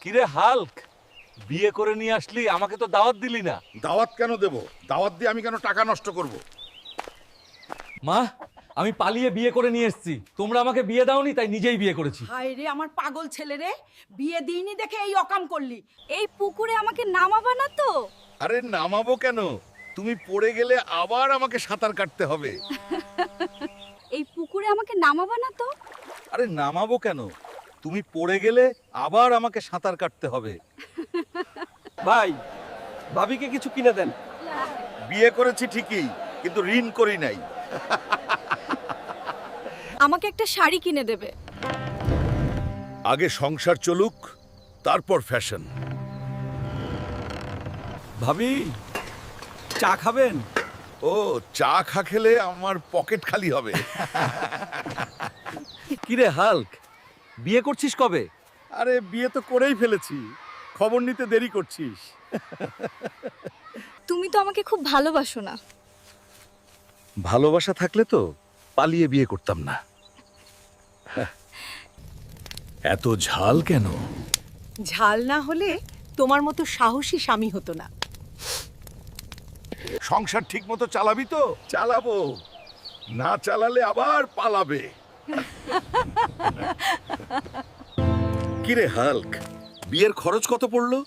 কিরে হাল্ক, বিয়ে করে নিয়ে আসলি, আমাকে তো দাওয়াত দিলি না। দাওয়াত কেন দেব? দাওয়াত দিয়ে আমি কেন টাকা নষ্ট করব? মা, আমি পালিয়ে বিয়ে করে নিয়ে এসেছি। তোমরা আমাকে বিয়ে দাওনি, তাই নিজেই বিয়ে করেছি। হায় রে আমার পাগল ছেলে রে, বিয়ে দিইনি দেখে এই অকাম করলি। এই পুকুরে আমাকে নামাবা না তো? আরে নামাবো কেন? তুমি পড়ে গেলে আবার আমাকে সাঁতার কাটতে হবে। এই পুকুরে আমাকে নামাবা না তো? আরে নামাবো কেন? তুমি পড়ে গেলে আবার আমাকে সাঁতার কাটতে হবে। ভাই, ভাবিকে কিছু কিনে দেন। বিয়ে করেছি ঠিকই, কিন্তু ঋণ করি নাই। আমাকে একটা শাড়ি কিনে দেবে। আগে সংসার চলুক, তারপর ফ্যাশন। ভাবি, চা খাবেন? ও, চা খেলে আমার পকেট খালি হবে। কিরে হাল্ক, বিয়ে করছিস কবে? আরে বিয়ে তো করেই ফেলেছি, খবর নিতে দেরি করছিস। তুমি তো আমাকে খুব ভালোবাসো না। ভালোবাসা থাকলে তো পালিয়ে বিয়ে করতাম না। এত ঝাল কেন? ঝাল না হলে তোমার মতো সাহসী স্বামী হতো না। সংসার ঠিক মতো চালাবি তো? চালাবো, না চালালে আবার পালাবে। কিরে হাল্ক, বিয়ের খরচ কত পড়লো?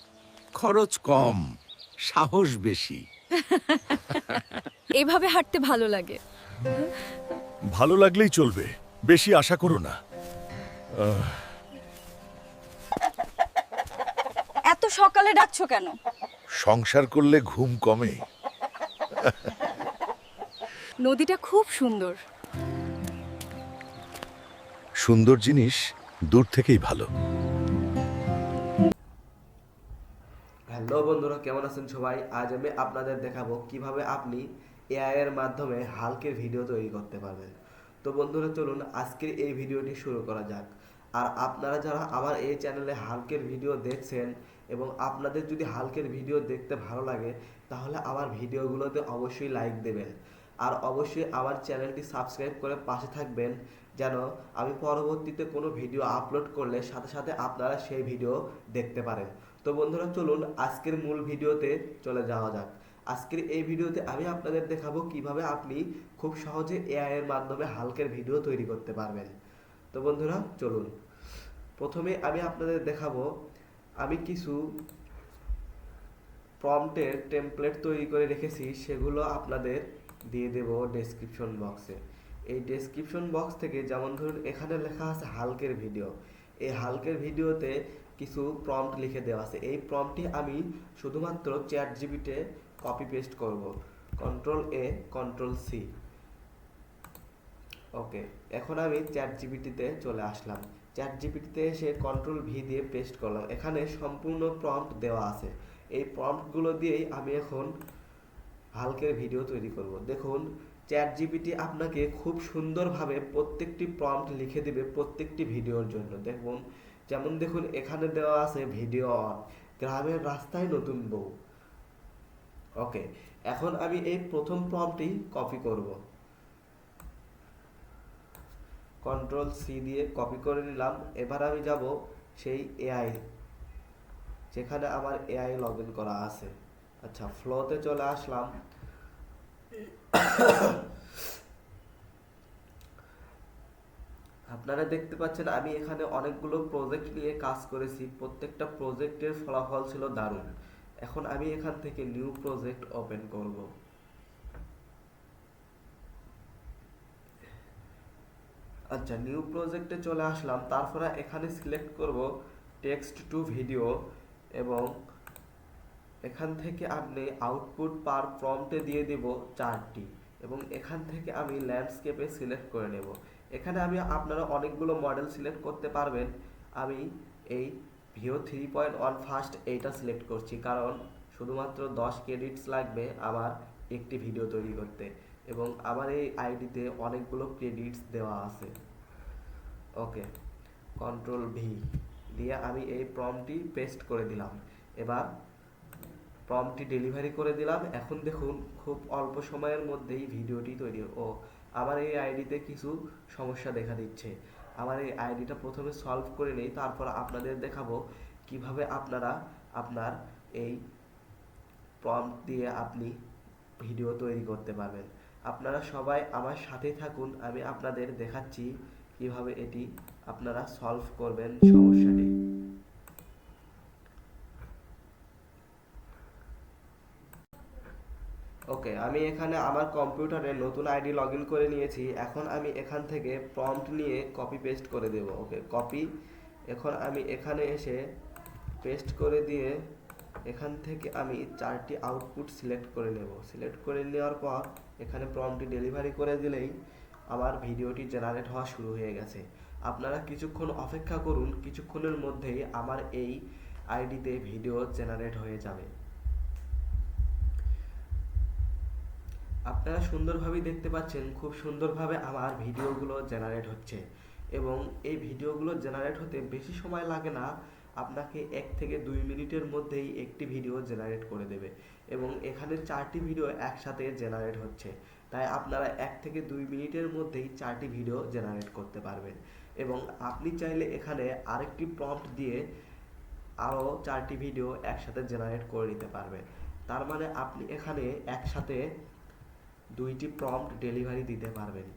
খরচ কম, সাহস বেশি। এভাবে হাঁটতে ভালো লাগে। ভালো লাগলেই চলবে, বেশি আশা করো না। এত সকালে ডাকছো কেন? সংসার করলে ঘুম কমে। নদীটা খুব সুন্দর। সুন্দর জিনিস দূর থেকেই ভালো। হ্যালো বন্ধুরা, কেমন আছেন সবাই? আজ আমি আপনাদের দেখাবো কিভাবে আপনি এআই এর মাধ্যমে হাল্কের ভিডিও তৈরি করতে পারবেন। তো বন্ধুরা চলুন আজকের এই ভিডিওটি শুরু করা যাক। আর আপনারা যারা আমার এই চ্যানেলে হাল্কের ভিডিও দেখছেন এবং আপনাদের যদি হাল্কের ভিডিও দেখতে ভালো লাগে, তাহলে আমার ভিডিওগুলোতে অবশ্যই লাইক দেবেন আর অবশ্যই আমার চ্যানেলটি সাবস্ক্রাইব করে পাশে থাকবেন, যেন আমি পরবর্তীতে কোনো ভিডিও আপলোড করলে সাথে সাথে আপনারা সেই ভিডিও দেখতে পারেন। তো বন্ধুরা চলুন আজকের মূল ভিডিওতে চলে যাওয়া যাক। আজকের এই ভিডিওতে আমি আপনাদের দেখাবো কিভাবে আপনি খুব সহজে এআই এর মাধ্যমে হাল্কের ভিডিও তৈরি করতে পারবেন। তো বন্ধুরা চলুন, প্রথমে আমি আপনাদের দেখাবো আমি কিছু প্রম্পটের টেমপ্লেট তৈরি করে রেখেছি, সেগুলো আপনাদের দিয়ে দেব ডেসক্রিপশন বক্সে। এই ডেসক্রিপশন বক্স থেকে, যেমন ধরুন এখানে লেখা আছে হাল্কের ভিডিও, এই হাল্কের ভিডিওতে কিছু প্রম্পট লিখে দেওয়া আছে। এই প্রম্পটটি আমি শুধুমাত্র চ্যাট জিপিতে কপি পেস্ট করব, কন্ট্রোল-A কন্ট্রোল-C। ওকে, এখন আমি চ্যাট জিপিটিতে চলে আসলাম। চ্যাট জিপিটিতে এসে কন্ট্রোল-V দিয়ে পেস্ট করলাম। এখানে সম্পূর্ণ প্রম্পট দেওয়া আছে। এই প্রম্পটগুলো দিয়েই আমি এখন হাল্কের ভিডিও তৈরি করব। দেখুন, চ্যাট জিপিটি আপনাকে খুব সুন্দরভাবে প্রত্যেকটি প্রম্পট লিখে দেবে প্রত্যেকটি ভিডিওর জন্য। দেখুন, যেমন দেখুন এখানে দেওয়া আছে ভিডিও অন, গ্রামের রাস্তায় নতুন বউ। ওকে, এখন আমি এই প্রথম প্রম্পটটি কপি করব, কন্ট্রোল-C দিয়ে কপি করে নিলাম। এবার আমি যাব সেই এআই, যেখানে আমার এআই লগ ইন করা আছে। আচ্ছা, ফ্লোতে চলে আসলাম। আপনারা দেখতে পাচ্ছেন আমি এখানে অনেকগুলো প্রজেক্ট নিয়ে কাজ করেছি, প্রত্যেকটা প্রজেক্টের ফলাফল ছিল দারুণ। এখন আমি এখান থেকে নিউ প্রজেক্ট ওপেন করব। আচ্ছা, নিউ প্রজেক্টে চলে আসলাম। তারপরে এখানে সিলেক্ট করব টেক্সট টু ভিডিও এবং এখান থেকে আপনি আউটপুট পার প্রম্পটে দিয়ে দেব 4টি এবং এখান থেকে আমি ল্যান্ডস্কেপে সিলেক্ট করে নেব। এখানে আপনারা অনেকগুলো মডেল সিলেক্ট করতে পারবেন। আমি এই ভিও 3.1 ফার্স্ট এইটা সিলেক্ট করছি, কারণ শুধুমাত্র 10 ক্রেডিটস লাগবে আমার একটি ভিডিও তৈরি করতে এবং আমার এই আইডিতে অনেকগুলো ক্রেডিটস দেওয়া আছে। ওকে, কন্ট্রোল-V দিয়ে আমি এই প্রম্পটটি পেস্ট করে দিলাম। এবার প্রম্পটটি ডেলিভারি করে দিলাম। এখন দেখুন খুব অল্প সময়ের মধ্যেই ভিডিওটি তৈরি। আমার এই আইডিতে কিছু সমস্যা দেখা দিচ্ছে। আমার এই আইডিটা প্রথমে সলভ করে নেই, তারপর আপনাদের দেখাবো কিভাবে আপনারা আপনার এই প্রম্পট দিয়ে আপনি ভিডিও তৈরি করতে পারবেন। আপনারা সবাই আমার সাথে থাকুন, আমি আপনাদের দেখাচ্ছি কিভাবে এটি আপনারা সলভ করবেন সমস্যাটি। ওকে, আমি এখানে আমার কম্পিউটারে নতুন আইডি লগ ইন করে নিয়েছি। এখন আমি এখান থেকে প্রম্পট নিয়ে কপি পেস্ট করে দেব। ওকে, কপি। এখন আমি এখানে এসে পেস্ট করে দিয়ে এখান থেকে আমি 4টি আউটপুট সিলেক্ট করে নেব। সিলেক্ট করে নেওয়ার পর এখানে প্রম্পটটি ডেলিভারি করে দিলেই আমার ভিডিওটি জেনারেট হওয়া শুরু হয়ে গেছে। আপনারা কিছুক্ষণ অপেক্ষা করুন, কিছুক্ষণের মধ্যেই আমার এই আইডিতে ভিডিও জেনারেট হয়ে যাবে। আপনারা সুন্দরভাবেই দেখতে পাচ্ছেন, খুব সুন্দরভাবে আমার ভিডিওগুলো জেনারেট হচ্ছে এবং এই ভিডিওগুলো জেনারেট হতে বেশি সময় লাগে না। আপনাকে 1 থেকে 2 মিনিটের মধ্যেই একটি ভিডিও জেনারেট করে দেবে এবং এখানে 4টি ভিডিও একসাথে জেনারেট হচ্ছে। তাই আপনারা 1 থেকে 2 মিনিটের মধ্যেই 4টি ভিডিও জেনারেট করতে পারবেন এবং আপনি চাইলে এখানে আরেকটি প্রম্পট দিয়ে আরও 4টি ভিডিও একসাথে জেনারেট করে নিতে পারবেন। তার মানে আপনি এখানে একসাথে 2টি প্রম্পট ডেলিভারি দিতে পারবেন।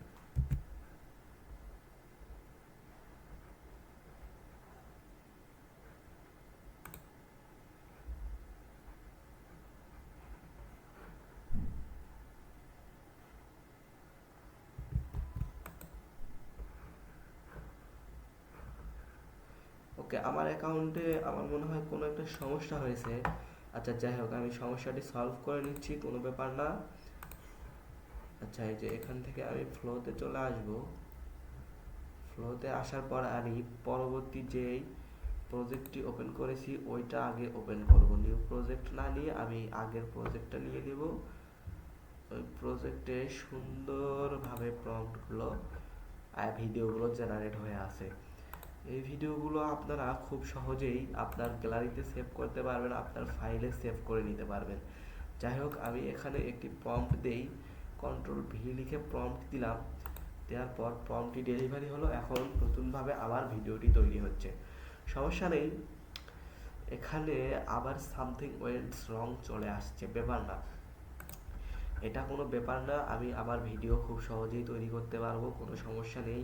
ওকে, আমার অ্যাকাউন্টে আমার মনে হয় কোনো একটা সমস্যা হয়েছে। আচ্ছা, যাই হোক, আমি সমস্যাটি সলভ করে নিচ্ছি, কোনো ব্যাপার না। আচ্ছা, এই যে এখান থেকে আমি ফ্লোতে চলে আসব। ফ্লোতে আসার পর আমি পরবর্তী যেই প্রজেক্টটি ওপেন করেছি ওইটা আগে ওপেন করব। নিউ প্রজেক্ট না নিয়ে আমি আগের প্রজেক্টটা নিয়ে নেব। ওই প্রজেক্টে সুন্দরভাবে প্রম্পটগুলো ভিডিওগুলো জেনারেট হয়ে আছে। এই ভিডিওগুলো আপনারা খুব সহজেই আপনার গ্যালারিতে সেভ করতে পারবেন, আপনার ফাইলে সেভ করে নিতে পারবেন। যাই হোক, আমি এখানে একটি প্রম্পট দেই, Ctrl+V লিখে প্রম্পট দিলাম। দেওয়ার পর প্রম্পটটি ডেলিভারি হলো। এখন নতুনভাবে আবার ভিডিওটি তৈরি হচ্ছে, সমস্যা নেই। এখানে আবার সামথিং ওয়েন্ট রং চলে আসছে, ব্যাপার না, এটা কোনো ব্যাপার না। আমি আমার ভিডিও খুব সহজেই তৈরি করতে পারবো, কোনো সমস্যা নেই।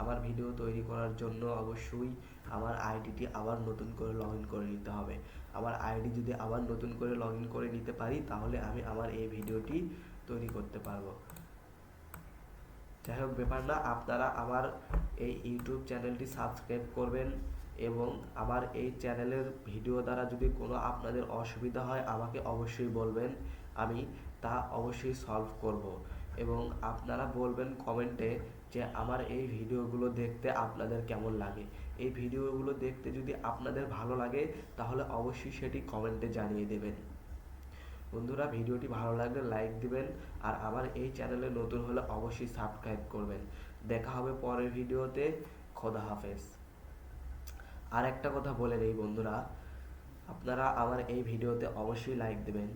আমার ভিডিও তৈরি করার জন্য অবশ্যই আমার আইডিটি আবার নতুন করে লগ ইন করে নিতে হবে। আমার আইডি যদি আবার নতুন করে লগ ইন করে নিতে পারি তাহলে আমি আমার এই ভিডিওটি তৈরি করতে পারবো। যাই হোক, ব্যাপার না, আপনারা আমার এই ইউটিউব চ্যানেলটি সাবস্ক্রাইব করবেন এবং আমার এই চ্যানেলের ভিডিও দ্বারা যদি কোনো আপনাদের অসুবিধা হয় আমাকে অবশ্যই বলবেন, আমি তা অবশ্যই সলভ করব। এবং আপনারা বলবেন কমেন্টে যে আমার এই ভিডিওগুলো দেখতে আপনাদের কেমন লাগে। এই ভিডিওগুলো দেখতে যদি আপনাদের ভালো লাগে তাহলে অবশ্যই সেটি কমেন্টে জানিয়ে দেবেন। বন্ধুরা, ভিডিওটি ভালো লাগলে লাইক দিবেন আর আমার এই চ্যানেলে নতুন হলে অবশ্যই সাবস্ক্রাইব করবেন। দেখা হবে পরের ভিডিওতে। খোদা হাফেজ। আর একটা কথা বলে নেই বন্ধুরা, আপনারা আমার এই ভিডিওতে অবশ্যই লাইক দিবেন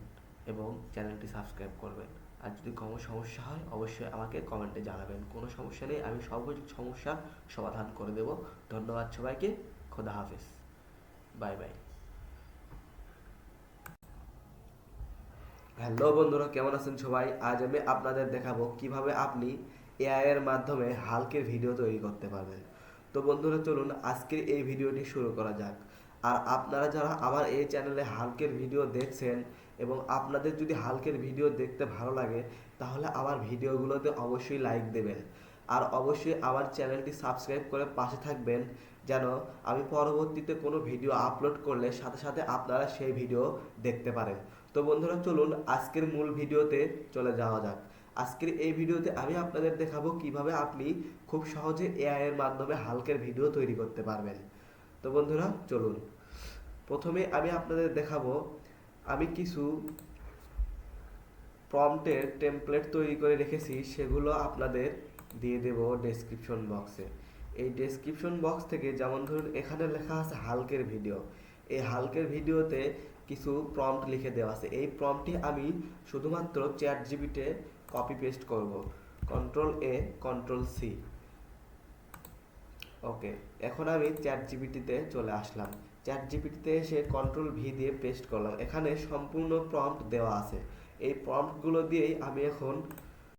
এবং চ্যানেলটি সাবস্ক্রাইব করবেন। আর যদি কোনো সমস্যা হয় অবশ্যই আমাকে কমেন্টে জানাবেন, কোনো সমস্যা নেই, আমি সব সমস্যা সমাধান করে দেব। ধন্যবাদ সবাইকে। খোদা হাফেজ। Bye bye. হ্যালো বন্ধুরা, কেমন আছেন সবাই? আজ আমি আপনাদের দেখাবো কিভাবে আপনি এআই এর মাধ্যমে হাল্কের ভিডিও তৈরি করতে পারবেন। তো বন্ধুরা, চলুন আজকের এই ভিডিওটি শুরু করা যাক। আর আপনারা যারা আমার এই চ্যানেলে হাল্কের ভিডিও দেখছেন এবং আপনাদের যদি হাল্কের ভিডিও দেখতে ভালো লাগে তাহলে আমার ভিডিওগুলোতে অবশ্যই লাইক দেবেন আর অবশ্যই আমার চ্যানেলটি সাবস্ক্রাইব করে পাশে থাকবেন, যেন আমি পরবর্তীতে কোনো ভিডিও আপলোড করলে সাথে সাথে আপনারা সেই ভিডিও দেখতে পারেন। তো বন্ধুরা, চলুন আজকের মূল ভিডিওতে চলে যাওয়া যাক। আজকের এই ভিডিওতে আমি আপনাদের দেখাবো কিভাবে আপনি খুব সহজে এআই এর মাধ্যমে হাল্কের ভিডিও তৈরি করতে পারবেন। তো বন্ধুরা, চলুন প্রথমে আমি আপনাদের দেখাবো আমি কিছু প্রম্পটের টেমপ্লেট তৈরি করে রেখেছি, সেগুলো আপনাদের দিয়ে দেব ডেসক্রিপশন বক্সে। এই ডেসক্রিপশন বক্স থেকে, যেমন ধরুন এখানে লেখা আছে হাল্কের ভিডিও, এই হাল্কের ভিডিওতে কিছু প্রম্পট লিখে দেওয়া আছে। এই প্রম্পটটি আমি শুধুমাত্র চ্যাটজিপিটিতে কপি পেস্ট করব। Ctrl+A Ctrl+C। ওকে, এখন আমি চ্যাটজিপিটিতে চলে আসলাম। চ্যাট জিপিটিতে এসে কন্ট্রোল ভি দিয়ে পেস্ট করলাম। এখানে সম্পূর্ণ প্রম্পট দেওয়া আছে। এই প্রম্পটগুলো দিয়েই আমি এখন